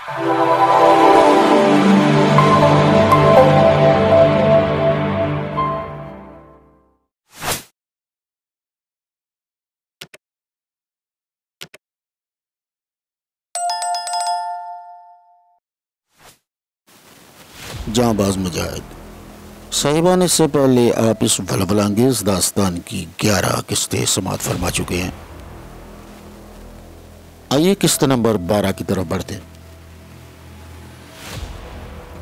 जांबाज मुजाहिद साहिबान, इससे पहले आप इस वलवलांगेज दास्तान की 11 किस्तें समाअत फरमा चुके हैं। आइए किस्त नंबर 12 की तरफ बढ़ते हैं।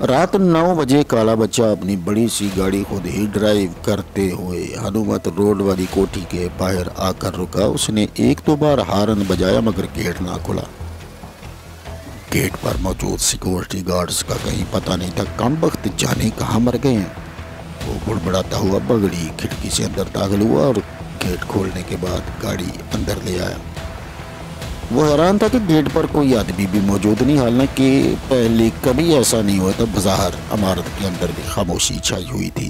रात 9 बजे काला बच्चा अपनी बड़ी सी गाड़ी खुद ही ड्राइव करते हुए हनुमत रोड वाली कोठी के बाहर आकर रुका। उसने एक दो बार हारन बजाया मगर गेट ना खुला। गेट पर मौजूद सिक्योरिटी गार्ड्स का कहीं पता नहीं था। कम वक्त जाने कहाँ मर गए हैं। वो बुड़बड़ाता हुआ बगड़ी खिड़की से अंदर दाखिल हुआ और गेट खोलने के बाद गाड़ी अंदर ले आया। वो हैरान था कि गेट पर कोई आदमी भी मौजूद नहीं, हालांकि पहले कभी ऐसा नहीं हुआ था। बाजार इमारत के अंदर भी खामोशी छाई हुई थी।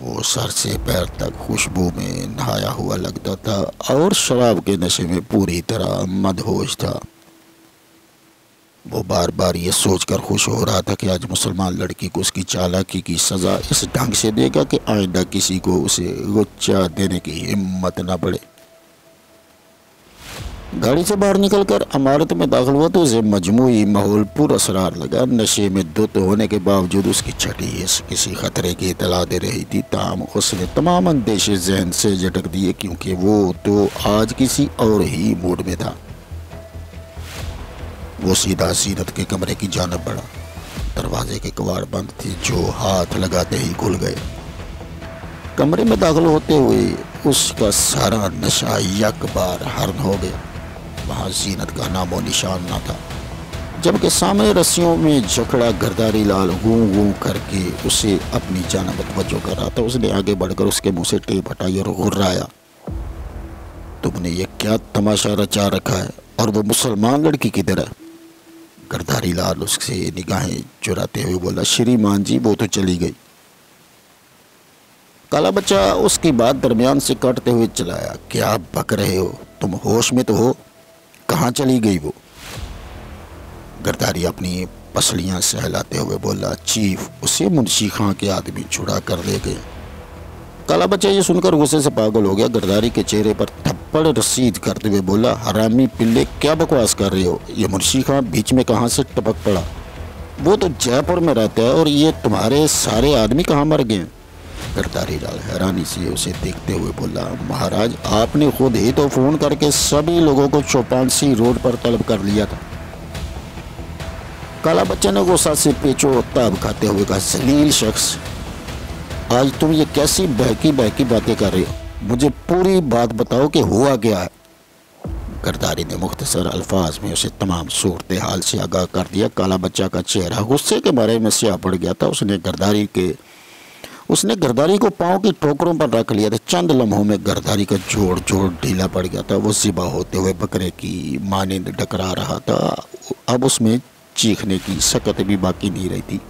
वो सर से पैर तक खुशबू में नहाया हुआ लगता था और शराब के नशे में पूरी तरह मदहोश था। वो बार बार ये सोचकर खुश हो रहा था कि आज मुसलमान लड़की को उसकी चालाकी की सज़ा इस ढंग से देगा कि आइंदा किसी को उसे गुच्चा देने की हिम्मत न पड़े। गाड़ी से बाहर निकलकर इमारत में दाखिल हुआ तो उसे मजमूई माहौल पुरअसरार लगा। नशे में धुत होने के बावजूद उसकी छठी हिस्स किसी खतरे की इतला दे रही थी। ताहम उसने तमाम अंदेशे जहन से झटक दिए क्योंकि वो तो आज किसी और ही मूड में था। वो सीधा सीरत के कमरे की जानब बढ़ा। दरवाजे के कवाड़ बंद थे जो हाथ लगाते ही खुल गए। कमरे में दाखिल होते हुए उसका सारा नशा यक बार हरण हो गया। वहाँ जीनत का नामो निशान न था, जबकि सामने रस्सियों में जकड़ा गर्दारी लाल गूं गूं करके उसे अपनी जानब तवज्जो कर रहा था। उसने आगे बढ़कर उसके मुंह से टेप हटाई और गुर्राया, तुमने ये क्या तमाशा रचा रखा है? और वो मुसलमान लड़की किधर है? गर्दारी लाल उससे निगाहें चुराते हुए बोला, श्रीमान जी वो तो चली गई। काला बच्चा उसकी बात दरमियान से काटते हुए चलाया, क्या बक रहे हो? तुम होश में तो हो? कहाँ चली गई वो? गर्दारी अपनी पसलियां सहलाते हुए बोला, चीफ, उसे मुंशी खां के आदमी छुड़ा कर ले गए। काला बच्चा ये सुनकर गुस्से से पागल हो गया। गर्दारी के चेहरे पर थप्पड़ रसीद करते हुए बोला, हरामी पिल्ले, क्या बकवास कर रहे हो? ये मुंशी खां बीच में कहाँ से टपक पड़ा? वो तो जयपुर में रहता है और ये तुम्हारे सारे आदमी कहाँ मर गए? गर्दारी लाल हैरानी से उसे देखते हुए बोला, महाराज आपने खुद ही तो फोन करके सभी लोगों को चौपांसी रोड पर तलब कर लिया था। काला बच्चा ने गुस्सा से पेचो ताब खाते हुए कहा, जलील शख्स, आज तुम ये कैसी बहकी बहकी बातें कर रहे हो? मुझे पूरी बात बताओ कि हुआ क्या है। गर्दारी ने मुख्तसर अल्फाज में उसे तमाम सूरत हाल से आगाह कर दिया। काला बच्चा का चेहरा गुस्से के बारे में स्याह पड़ गया था। उसने गर्दारी को पाँव की ठोकरों पर रख लिया था। चंद लम्हों में गर्दारी का जोड़ जोड़ ढीला पड़ गया था। वो ज़िबा होते हुए बकरे की मानिंद डकरा रहा था। अब उसमें चीखने की सकत भी बाकी नहीं रही थी।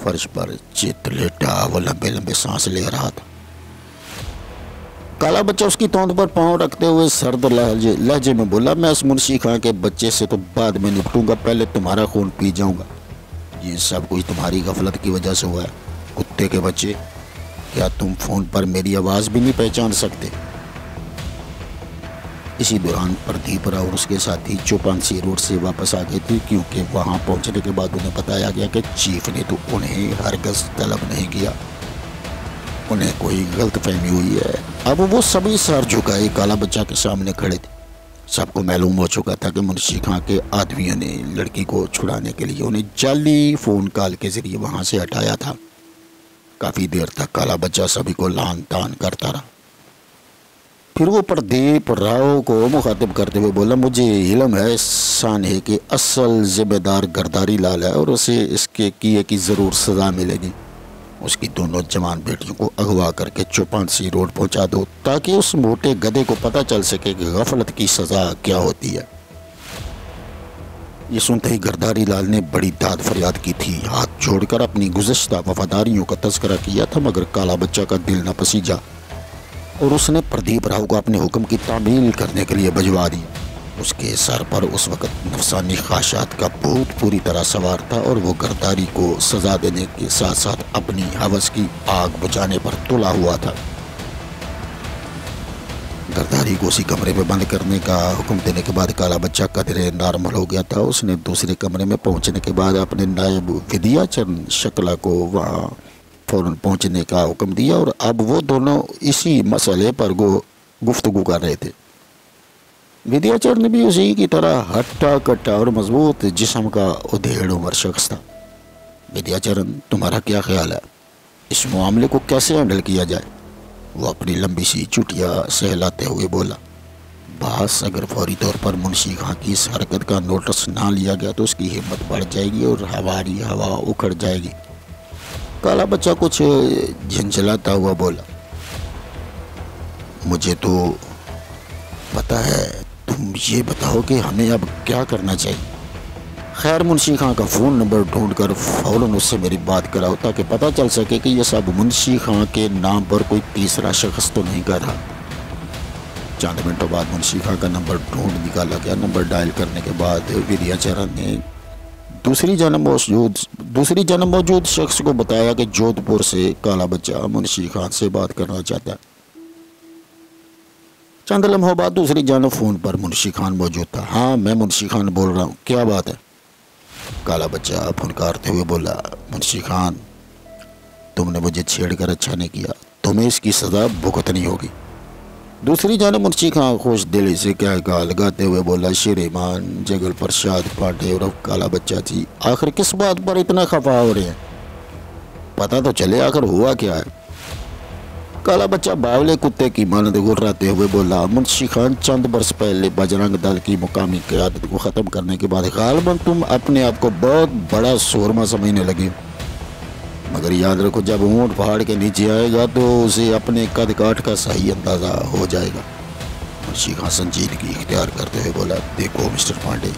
फर्श पर चित लेटा वो लंबे लंबे सांस ले रहा था। काला बच्चा उसकी तौंद पर पांव रखते हुए सर्द लहजे में बोला, मैं इस मुंशी खां के बच्चे से तो बाद में निपटूंगा, पहले तुम्हारा खून पी जाऊंगा। ये सब कुछ तुम्हारी गफलत की वजह से हुआ है। कुत्ते के बच्चे, क्या तुम फोन पर मेरी आवाज़ भी नहीं पहचान सकते? इसी दौरान प्रदीप राव और उसके साथी चौपांसी रोड से वापस आ गए थे, क्योंकि वहां पहुंचने के बाद उन्हें बताया गया कि चीफ ने तो उन्हें हरगज़ तलब नहीं किया। उन्हें कोई गलतफहमी हुई है। अब वो सभी सर झुकाए काला बच्चा के सामने खड़े थे। सबको मालूम हो चुका था कि मुंशी खां के आदमियों ने लड़की को छुड़ाने के लिए उन्हें जाली फ़ोन कॉल के ज़रिए वहाँ से हटाया था। काफ़ी देर तक काला बच्चा सभी को लान तान करता रहा। फिर वो प्रदीप राव को मुखातिब करते हुए बोला, मुझे इल्म है सान है कि असल जिम्मेदार गर्दारी लाल है और उसे इसके किए की ज़रूर सज़ा मिलेगी। उसकी दोनों जवान बेटियों को अगवा करके चौपांसी रोड पहुंचा दो ताकि उस मोटे गधे को पता चल सके कि गफलत की सज़ा क्या होती है। ये सुनते ही गर्दारी लाल ने बड़ी दाद फरियाद की थी। हाथ जोड़कर अपनी गुज़श्ता वफादारियों का तज़किरा किया था, मगर काला बच्चा का दिल न पसीजा और उसने प्रदीप राव को अपने हुक्म की तामील करने के लिए भिजवा दिया। उसके सर पर उस वक्त नफसानी ख्वाहिशात का भूत पूरी तरह सवार था और वो गर्दारी को सजा देने के साथ साथ अपनी हवस की आग बुझाने पर तुला हुआ था। गर्दारी को उसी कमरे में बंद करने का हुक्म देने के बाद काला बच्चा कदरे नॉर्मल हो गया था। उसने दूसरे कमरे में पहुंचने के बाद अपने नायब विद्याचरण शुक्ला को वहां फौरन पहुंचने का हुक्म दिया और अब वो दोनों इसी मसले पर गुफ्तगू कर रहे थे। विद्याचरण भी उसी की तरह हट्टा कट्टा और मजबूत जिस्म का उधेड़ उम्र शख्स था। विद्याचरण, तुम्हारा क्या ख्याल है, इस मामले को कैसे हैंडल किया जाए? वो अपनी लंबी सी चुटिया सहलाते हुए बोला। बास, अगर फौरी तौर पर मुंशी खां की इस हरकत का नोटिस ना लिया गया तो उसकी हिम्मत बढ़ जाएगी और हमारी हवा उखड़ जाएगी। काला बच्चा कुछ झंझलाता हुआ बोला, मुझे तो पता है, तुम ये बताओ कि हमें अब क्या करना चाहिए। खैर, मुंशी खां का फ़ोन नंबर ढूंढकर फौरन उससे मेरी बात कराओ ताकि पता चल सके कि यह सब मुंशी खां के नाम पर कोई तीसरा शख्स तो नहीं कर रहा। चंद मिनटों बाद मुंशी खां का नंबर ढूंढ निकाला गया। नंबर डायल करने के बाद विद्याचरण ने दूसरी जन्म मौजूद शख्स को बताया कि जोधपुर से काला बच्चा मुंशी खां से बात करना चाहता है। चंद लम्हों बाद दूसरी जानब फ़ोन पर मुंशी खान मौजूद था। हाँ, मैं मुंशी खान बोल रहा हूँ, क्या बात है? काला बच्चा फुनकारते हुए बोला, मुंशी खान, तुमने मुझे छेड़कर अच्छा नहीं किया, तुम्हें इसकी सज़ा भुगतनी होगी। दूसरी जानब मुंशी खान खुश दिली से क्या कहा लगाते हुए बोला, श्रीमान जगल प्रसाद पांडे और काला बच्चा जी, आखिर किस बात पर इतना खफा हो रहे हैं? पता तो चले आखिर हुआ क्या है। काला बच्चा बावले कुत्ते की मानद गुर्राते हुए बोला, मुंशी खान, चंद बरस पहले बजरंग दल की मुकामी क़यादत को ख़त्म करने के बाद गालिबन तुम अपने आप को बहुत बड़ा सूरमा समझने लगे, मगर याद रखो जब ऊँट पहाड़ के नीचे आएगा तो उसे अपने कद काठ का सही अंदाज़ा हो जाएगा। मुंशी खान संजीदगी इख्तियार करते हुए बोला, देखो मिस्टर पांडे,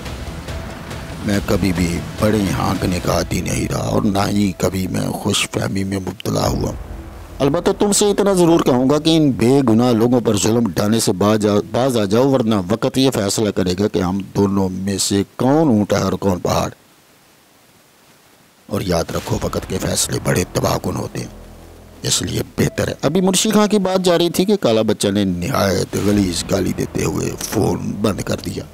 मैं कभी भी बड़े हाँकने का आदी नहीं रहा और ना ही कभी मैं खुश फहमी में मुब्तला हुआ। अलबत्ता तुमसे इतना ज़रूर कहूँगा कि इन बेगुनाह लोगों पर जुल्म ढाने से बाज आ जाओ, वरना वक्त ये फैसला करेगा कि हम दोनों में से कौन ऊँट है और कौन पहाड़। और याद रखो, वक्त के फैसले बड़े तबाहकुन होते हैं, इसलिए बेहतर है। अभी मुंशी खां की बात जारी थी कि काला बच्चा ने निहायत गलीज गाली देते हुए फ़ोन बंद कर दिया।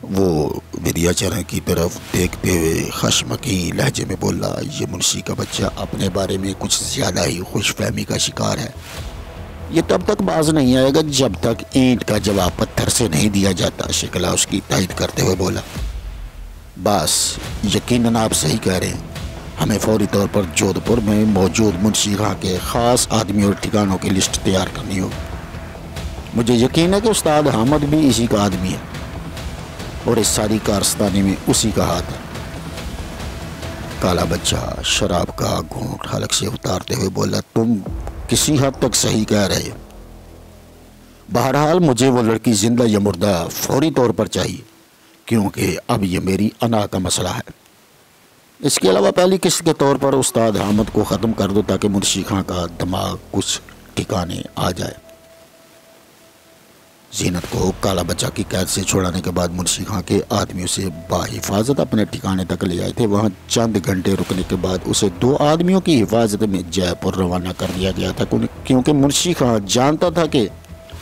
वो विद्याचरण की तरफ देखते हुए खशमकी लहजे में बोला, ये मुंशी का बच्चा अपने बारे में कुछ ज़्यादा ही खुशफहमी का शिकार है। ये तब तक बाज नहीं आएगा जब तक ईंट का जवाब पत्थर से नहीं दिया जाता। शिकला उसकी तायद करते हुए बोला, बस यकीनन आप सही कह रहे हैं, हमें फौरी तौर पर जोधपुर में मौजूद मुंशी खां के ख़ास आदमी और ठिकानों की लिस्ट तैयार करनी होगी। मुझे यकीन है कि उस्ताद हामिद भी इसी का आदमी है और इस सारी कारस्तानी में उसी का हाथ है। काला बच्चा शराब का घूंट हलक से उतारते हुए बोला, तुम किसी हद तक सही कह रहे हो। बहरहाल मुझे वो लड़की जिंदा या मुर्दा फौरी तौर पर चाहिए, क्योंकि अब ये मेरी अना का मसला है। इसके अलावा पहली किस्त के तौर पर उस्ताद हामिद को ख़त्म कर दो ताकि मुंशी खां का दिमाग कुछ ठिकाने आ जाए। जीनत को काला बच्चा की कैद से छुड़ाने के बाद मुंशी खां के आदमी उसे बाहिफाजत अपने ठिकाने तक ले आए थे। वहां चंद घंटे रुकने के बाद उसे 2 आदमियों की हिफाजत में जयपुर रवाना कर दिया गया था, क्योंकि मुंशी खां जानता था कि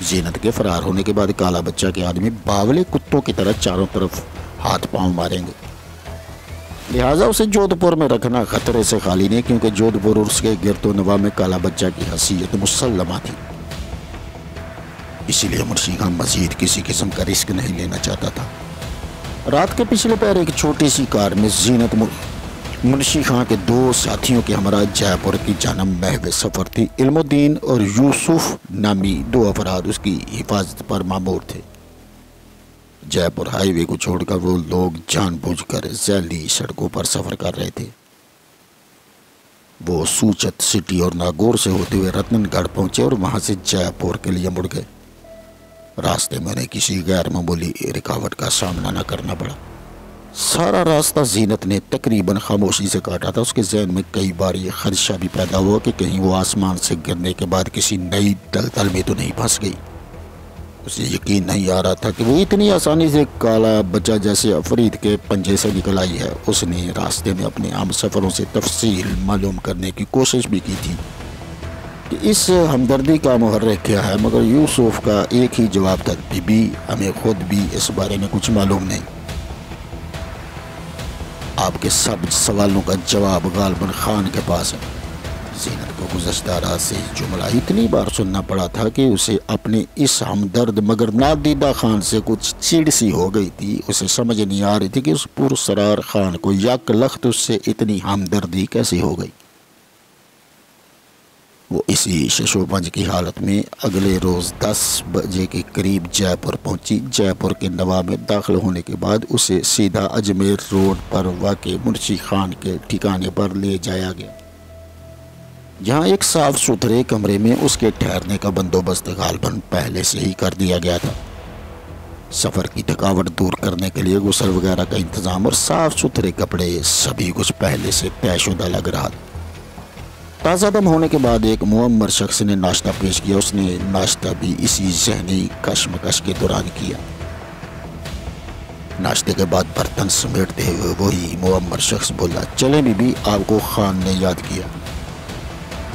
जीनत के फरार होने के बाद काला बच्चा के आदमी बावले कुत्तों की तरह चारों तरफ हाथ पांव मारेंगे। लिहाजा उसे जोधपुर में रखना खतरे से खाली नहीं, क्योंकि जोधपुर और उसके गिरदो नवा में काला बच्चा की हैसियत मुसल्लमा थी। इसीलिए मुंशी खां मजीद किसी किस्म का रिस्क नहीं लेना चाहता था। रात के पिछले पैर एक छोटी सी कार में जीनत मुंशी खां के 2 साथियों के हमरा जयपुर की जानब महव सफ़र थी। इल्मुद्दीन और यूसुफ नामी 2 अफराद उसकी हिफाजत पर मामूर थे। जयपुर हाईवे को छोड़कर वो लोग जानबूझकर जैली सड़कों पर सफ़र कर रहे थे। वो सूचत सिटी और नागौर से होते हुए रतनगढ़ पहुंचे और वहां से जयपुर के लिए मुड़ गए। रास्ते में उन्हें किसी गैर मामूली रुकावट का सामना न करना पड़ा। सारा रास्ता जीनत ने तकरीबन खामोशी से काटा था। उसके जहन में कई बार ये खदशा भी पैदा हुआ कि कहीं वो आसमान से गिरने के बाद किसी नई दलदल में तो नहीं फंस गई। उसे यकीन नहीं आ रहा था कि वो इतनी आसानी से काला बच्चा जैसे अफरीद के पंजे से निकल आई है। उसने रास्ते में अपने आम सफ़रों से तफसील मालूम करने की कोशिश भी की थी कि इस हमदर्दी का मुहर्रिक क्या है, मगर यूसुफ का एक ही जवाब था, बीबी हमें खुद भी इस बारे में कुछ मालूम नहीं। आपके सब सवालों का जवाब गालिबन खान के पास है। ज़ीनत को गुज़श्ता रात से जुमला इतनी बार सुनना पड़ा था कि उसे अपने इस हमदर्द मगर नादीदा खान से कुछ चिढ़ सी हो गई थी। उसे समझ नहीं आ रही थी कि उस पुरसरार खान को यक लख्त उससे इतनी हमदर्दी कैसे हो गई। वो इसी शशोपंज की हालत में अगले रोज़ 10 बजे के करीब जयपुर पहुंची। जयपुर के नवाब में दाखिल होने के बाद उसे सीधा अजमेर रोड पर वाक़े मुंशी खान के ठिकाने पर ले जाया गया, जहां एक साफ सुथरे कमरे में उसके ठहरने का बंदोबस्त गालिबन पहले से ही कर दिया गया था। सफ़र की थकावट दूर करने के लिए गुसल वगैरह का इंतज़ाम और साफ सुथरे कपड़े, सभी कुछ पहले से तयशुदा लग रहा था। ताज़ा दम होने के बाद एक मुअम्मर शख्स ने नाश्ता पेश किया। उसने नाश्ता भी इसी ज़हनी कशमकश के दौरान किया। नाश्ते के बाद बर्तन समेटते हुए वही मुअम्मर शख्स बोला, चले बीबी, आपको खान ने याद किया।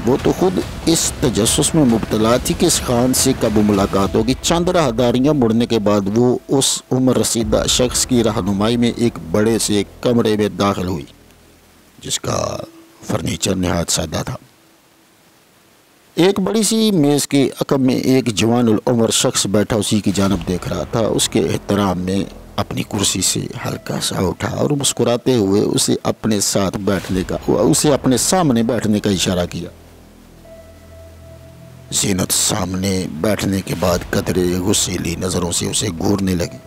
वो तो खुद इस तजस्सुस में मुब्तला थी कि इस खान से कब मुलाकात होगी। चंद राहदारियाँ मुड़ने के बाद वो उस उम्र रसीदा शख्स की रहनुमाई में एक बड़े से कमरे में दाखिल हुई, जिसका फर्नीचर नहायत सादा था। एक बड़ी सी मेज़ के अकब में एक जवान उम्र शख्स बैठा उसी की जानब देख रहा था। उसके एहतराम में अपनी कुर्सी से हल्का सा उठा और मुस्कुराते हुए उसे अपने अपने सामने बैठने का इशारा किया। ज़ीनत सामने बैठने के बाद कतरे गुस्सेली नज़रों से उसे घूरने लगी।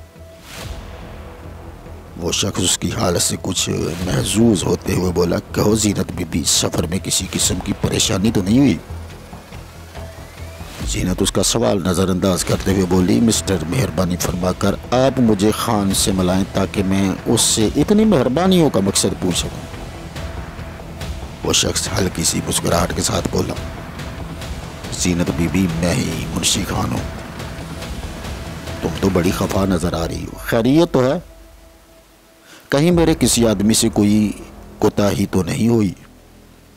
वो शख्स उसकी हालत से कुछ महजूज होते हुए बोला, कहो ज़ीनत बीबी, सफ़र में किसी किस्म की परेशानी तो नहीं हुई? ज़ीनत उसका सवाल नज़रअंदाज करते हुए बोली, मिस्टर, मेहरबानी फरमाकर आप मुझे खान से मिलाएं ताकि मैं उससे इतनी मेहरबानियों का मकसद पूछ सकूं। वो शख्स हल्की सी मुस्कुराहट के साथ बोला, ज़ीनत बीबी, मैं ही मुंशी खान हूँ। तुम तो बड़ी खफा नज़र आ रही हो, खैरियत तो है? कहीं मेरे किसी आदमी से कोई कोताही तो नहीं हुई?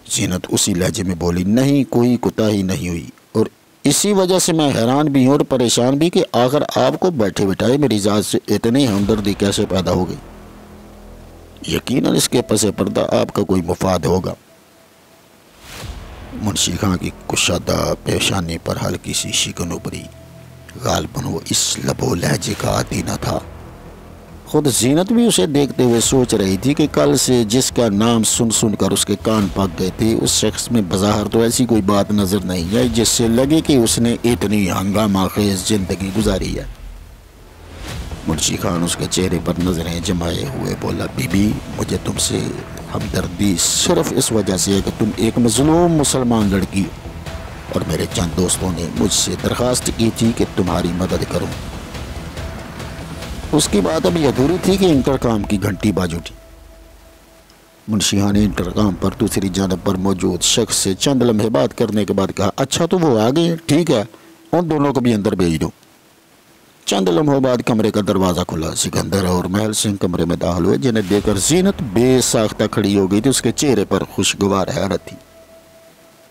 ज़ीनत उसी लहजे में बोली, नहीं, कोई कोताही नहीं हुई, और इसी वजह से मैं हैरान भी हूँ और परेशान भी कि आखिर आपको बैठे बिठाए मेरी ज़ात से इतनी हमदर्दी कैसे पैदा हो गई। यकीनन इसके पसे पर्दा आपका कोई मुफाद होगा। मुंशी खां की कुशादा पेशानी पर हल्की सी शिकन उभरी। गालिबन वो इस लबो लहजे का आदी न था। खुद ज़ीनत भी उसे देखते हुए सोच रही थी कि कल से जिसका नाम सुन सुनकर उसके कान पक गए थे, उस शख्स में बज़ाहिर तो ऐसी कोई बात नज़र नहीं आई जिससे लगे कि उसने इतनी हंगामा खेज़ ज़िंदगी गुजारी है। मुंशी खान उसके चेहरे पर नज़रें जमाए हुए बोला, बीबी, मुझे तुमसे हमदर्दी सिर्फ इस वजह से है कि तुम एक मज़लूम मुसलमान लड़की हो और मेरे चंद दोस्तों ने मुझसे दरख्वास्त की थी कि तुम्हारी मदद करूं। उसकी बात अभी अधूरी थी कि इंटरकॉम की घंटी बाज उठी। मुंशी खान ने इंटरकॉम पर दूसरी जानब पर मौजूद शख्स से चंद लम्हे बात करने के बाद कहा, अच्छा तो वो आ गए, ठीक है, उन दोनों को भी अंदर भेज दो। चंद लम्हों बाद कमरे का दरवाज़ा खुला। सिकंदर और महल सिंह कमरे में दाखिल हुए, जिन्हें देखकर ज़ीनत बेसाख्ता खड़ी हो गई थी। उसके चेहरे पर खुशगवार हैरत थी।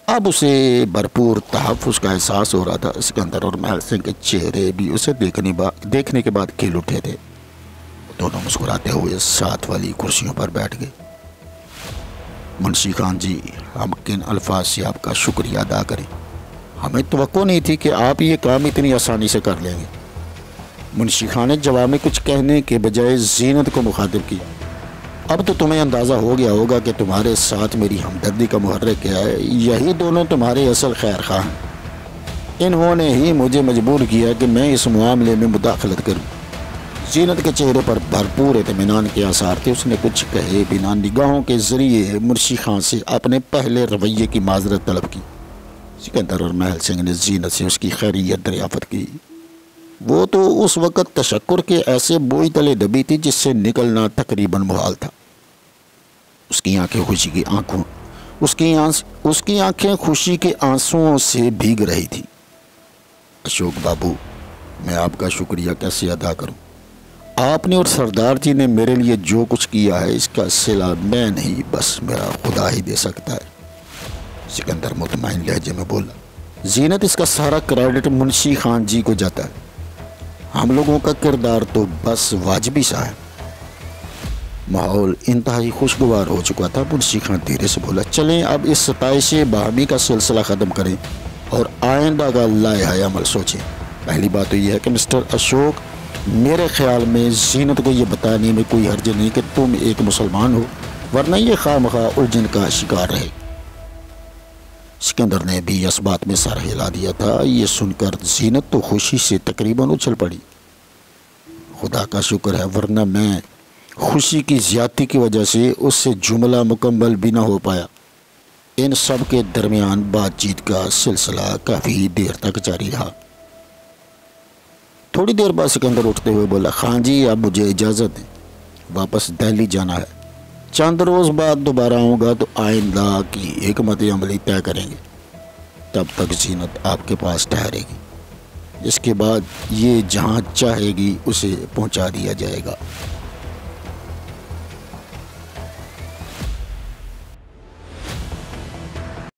अब उसे भरपूर तहफ़्फ़ुज़ का एहसास हो रहा था। सिकंदर और महल सिंह के चेहरे भी उसे देखने के बाद खिल उठे थे। दोनों मुस्कुराते हुए साथ वाली कुर्सियों पर बैठ गए। मुंशी खान जी, हम किन अल्फाज से आपका शुक्रिया अदा करें? हमें तवक्को नहीं थी कि आप ये काम इतनी आसानी से कर लेंगे। मुंशी खान ने जवाब में कुछ कहने के बजाय ज़ीनत को मुखातिब किया, अब तो तुम्हें अंदाज़ा हो गया होगा कि तुम्हारे साथ मेरी हमदर्दी का मुहर्रिक क्या है। यही दोनों तुम्हारे असल खैर खां हैं। इन्होंने ही मुझे मजबूर किया कि मैं इस मामले में मुदाखलत करूं। ज़ीनत के चेहरे पर भरपूर इत्मीनान के आसार थे। उसने कुछ कहे बिना निगाहों के ज़रिए मुंशी खान से अपने पहले रवैये की माजरत तलब की। सिकंदर और महल सिंह ने ज़ीनत से उसकी खैरियत दरियाफ़त की। वो तो उस वक़्त तशक्कुर के ऐसे बोझ तले दबी थी जिससे निकलना तकरीबन मुहाल था। उसकी आंखें खुशी के आंसुओं से भीग रही थी। अशोक बाबू, मैं आपका शुक्रिया कैसे अदा करूं? आपने और सरदार जी ने मेरे लिए जो कुछ किया है इसका सिला मैं नहीं, बस मेरा खुदा ही दे सकता है। सिकंदर मुतमईन लहजे में बोला, जीनत, इसका सारा क्रेडिट मुंशी खान जी को जाता है। हम लोगों का किरदार तो बस वाजिबी सा है। माहौल इंतहाई खुशगवार हो चुका था। मुंशी खान धीरे से बोला, चलें अब इस सताइश बाहमी का सिलसिला ख़त्म करें और आइंदा का लाए अमल सोचें। पहली बात तो यह है कि मिस्टर अशोक, मेरे ख्याल में जीनत को ये बताने में कोई हर्ज नहीं कि तुम एक मुसलमान हो, वरना ये खामखा उलझन का शिकार रहे। सिकंदर ने भी इस बात में सर हिला दिया था। ये सुनकर जीनत तो खुशी से तकरीबन उछल पड़ी। खुदा का शुक्र है, वरना मैं खुशी की ज्यादती की वजह से उससे जुमला मुकम्मल भी ना हो पाया। इन सब के दरमियान बातचीत का सिलसिला काफ़ी देर तक जारी रहा। थोड़ी देर बाद सिकंदर उठते हुए बोला, खान जी अब मुझे इजाज़त दें, वापस दिल्ली जाना है। चंद रोज़ बाद दोबारा आऊँगा तो आइंदा की हिकमत अमली तय करेंगे। तब तक जीनत आपके पास ठहरेगी। इसके बाद ये जहाँ चाहेगी उसे पहुँचा दिया जाएगा।